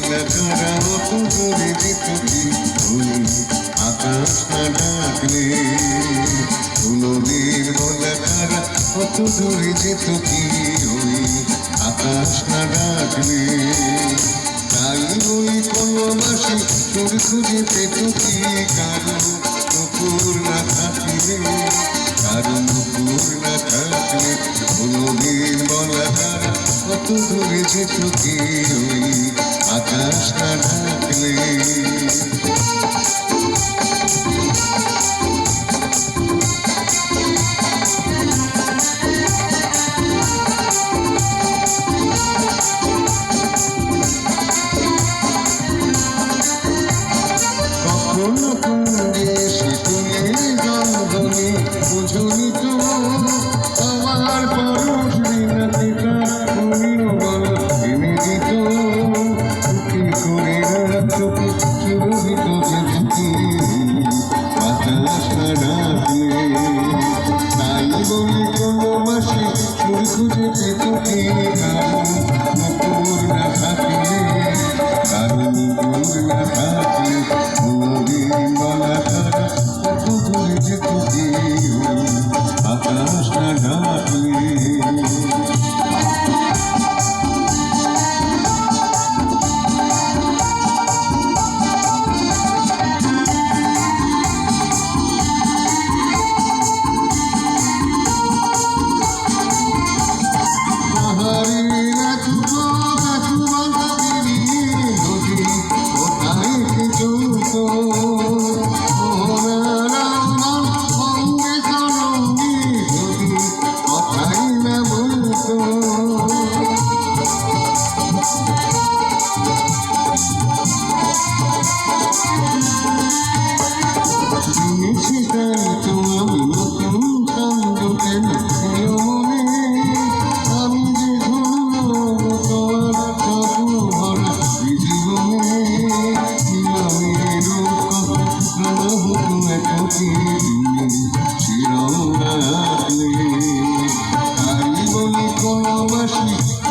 তারা অত দূরে যেত কি ওই আকাশ না ডাকলে, নদীর বলা তারা অত দূরে যেত কি ওই আকাশ না ডাকলে। তাই বলি কোনো মাসে তোর খুঁজে পেত কি কারো নুপুর না থাকলে, কারো নুপুর না থাকলে, নদীর বলা তারা অত দূরে যেত কি ওই আকাশ না ডাকলে। কখনো কুঞ্জে শীতলের জলধনে বুঝুনি তো আমার পরশ বিনাতিকা তুমিও বলো এনে দিত, সুখী করে রাখতো সুরভিত যেতুকি বাতাস না ডাকলে। তাই বলি কোনো মাসে সুর খুঁজে পেত কি কারো নুপুর না থাকলে, কারো নুপুর না থাকলে, নদীর বলা তারা কত দূরে যেত কি আকাশ না ডাকলে।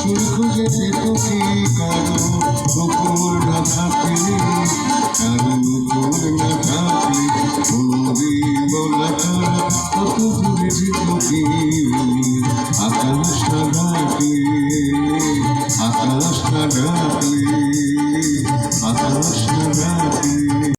সুর খুঁজে পেত কি কারো নুপুর না থাকলে, কারো নুপুর না থাকলে, নদীর বলা তারা কত দূরে যেত কি